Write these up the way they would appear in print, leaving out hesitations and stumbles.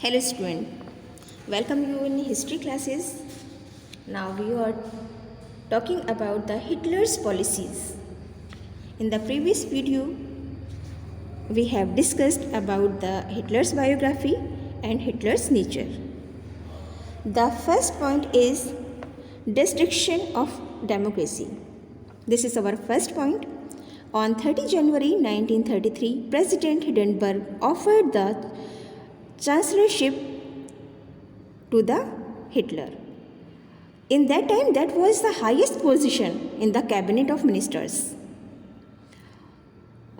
Hello student, welcome you in history classes. Now we are talking about the Hitler's policies. In the previous video, we have discussed about the Hitler's biography and Hitler's nature. The first point is destruction of democracy. This is our first point. On 30 January 1933, President Hindenburg offered the chancellorship to the Hitler. In that time, that was the highest position in the cabinet of ministers.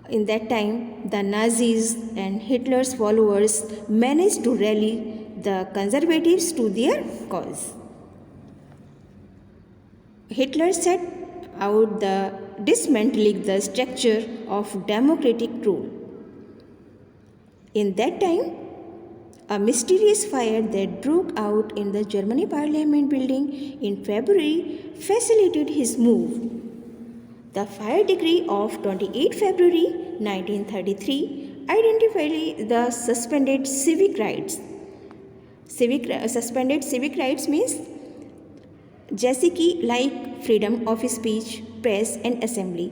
In that time, the Nazis and Hitler's followers managed to rally the conservatives to their cause. Hitler set out the dismantling the structure of democratic rule. In that time, a mysterious fire that broke out in the Germany Parliament building in February facilitated his move. The fire decree of 28 February 1933 identified the suspended civic rights. Suspended civic rights means जैसे कि like freedom of speech, press and assembly,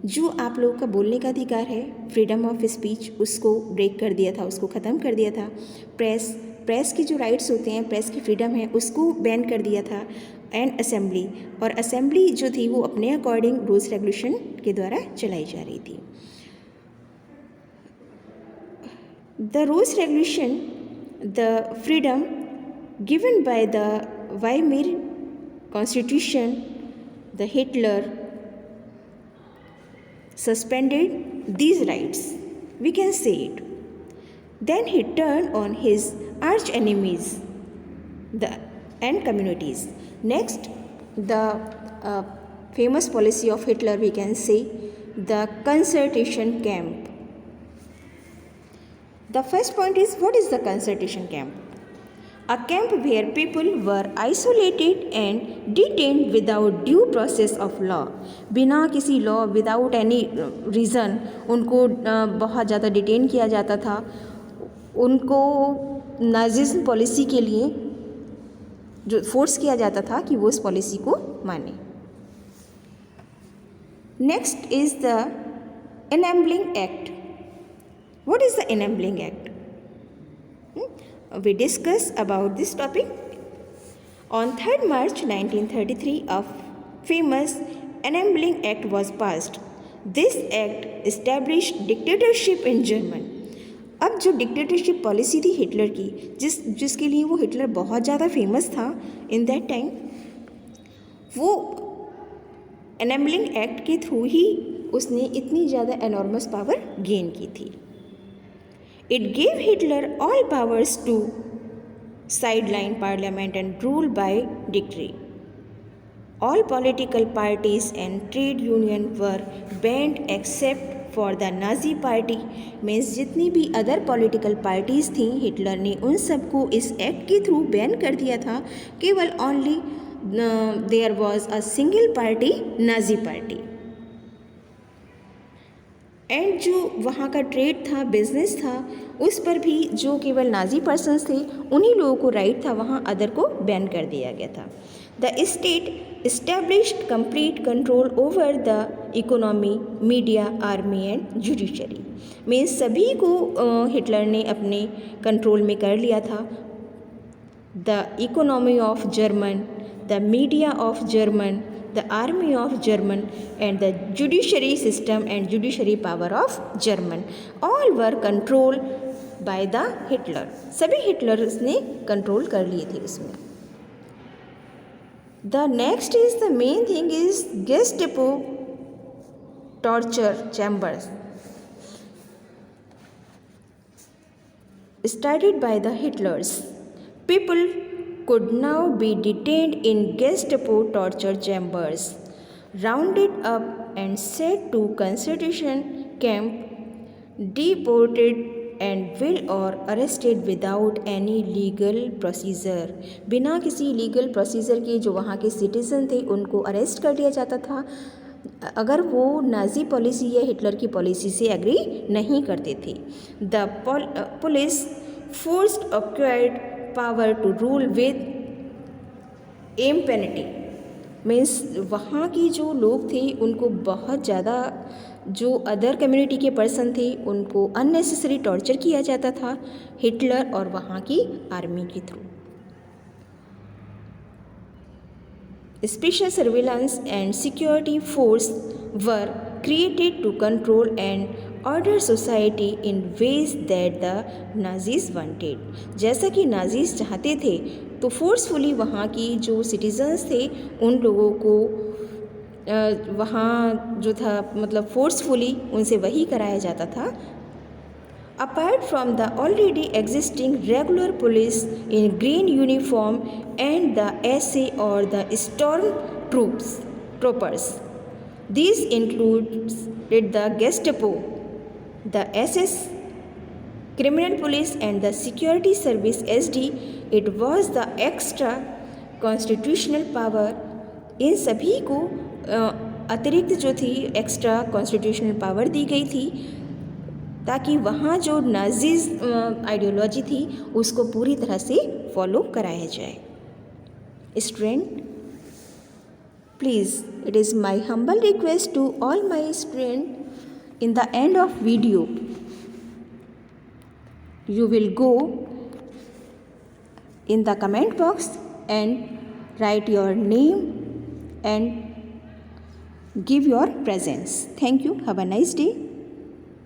जो आप लोगों का बोलने का अधिकार है, फ्रीडम ऑफ स्पीच, उसको ब्रेक कर दिया था, उसको ख़त्म कर दिया था। प्रेस की जो राइट्स होते हैं, प्रेस की फ्रीडम है, उसको बैन कर दिया था। एंड असेंबली, और असेंबली जो थी वो अपने अकॉर्डिंग रूल्स रेगुलेशन के द्वारा चलाई जा रही थी। The rules regulation, the freedom given by the Weimar Constitution, the Hitler suspended these rights. We can say it. Then he turned on his arch enemies, and communities. Next, the famous policy of Hitler, we can say, the concentration camp. The first point is, what is the concentration camp? A camp where people were isolated and detained without due process of law. बिना किसी law, without any reason उनको बहुत ज़्यादा detain किया जाता था। उनको Nazism policy के लिए जो फोर्स किया जाता था कि वो उस पॉलिसी को माने। Next is the enabling act. What is the enabling act? We discuss about this topic. On 3rd March 1933, a famous Enabling Act was passed. This act established dictatorship in Germany. अब जो dictatorship policy थी Hitler की, जिसके लिए वो Hitler बहुत ज़्यादा famous था इन दैट टाइम, वो एनेबलिंग एक्ट के थ्रू ही उसने इतनी ज़्यादा एनॉर्मस पावर गेन की थी। It gave Hitler all powers to sideline parliament and rule by decree. All political parties and trade union were banned except for the Nazi party. Means जितनी भी other political parties थीं, Hitler ने उन सबको इस act के through ban कर दिया था। केवल only there was a single party, Nazi party. And जो वहाँ का ट्रेड था, बिजनेस था, उस पर भी जो केवल नाजी पर्सन्स थे उन्हीं लोगों को राइट था, वहाँ अदर को बैन कर दिया गया था। The state established complete control over the economy, media, army and judiciary. Means सभी को हिटलर ने अपने कंट्रोल में कर लिया था। The economy of German, the media of German, the army of German and the judiciary system and judiciary power of German, all were controlled by the Hitler. सभी Hitler's ने कंट्रोल कर लिए थे इसमें। The next is the main thing is Gestapo torture chambers started by the Hitlers. People could now be detained in Gestapo torture chambers, rounded up and sent to concentration camp, deported and will or arrested without any legal procedure. बिना किसी legal procedure के जो वहाँ के citizen थे उनको arrest कर लिया जाता था अगर वो नाजी पॉलिसी या हिटलर की पॉलिसी से एग्री नहीं करते थे। The police forced acquired power to rule with impunity. Means वहाँ की जो लोग थे उनको बहुत ज़्यादा, जो अदर कम्युनिटी के पर्सन थे उनको अननेसेसरी टॉर्चर किया जाता था हिटलर और वहाँ की आर्मी के through. Special surveillance and security force were created to control and order society in ways that the Nazis wanted. जैसा कि नाजीज चाहते थे तो फोर्सफुली वहाँ की जो सिटीजन्स थे उन लोगों को वहाँ जो था मतलब फोर्सफुली उनसे वही कराया जाता था. Apart from the already existing regular police in green uniform and the SA or the storm troopers, these includes the Gestapo, the SS, criminal police and the security service SD. It was the extra constitutional power. इन सभी को अतिरिक्त जो थी extra constitutional power दी गई थी ताकि वहाँ जो नाजीज आइडियोलॉजी थी उसको पूरी तरह से फॉलो कराया जाए. Student, please it is my humble request to all my student, in the end of video you will go in the comment box and write your name and give your presence. Thank you. Have a nice day.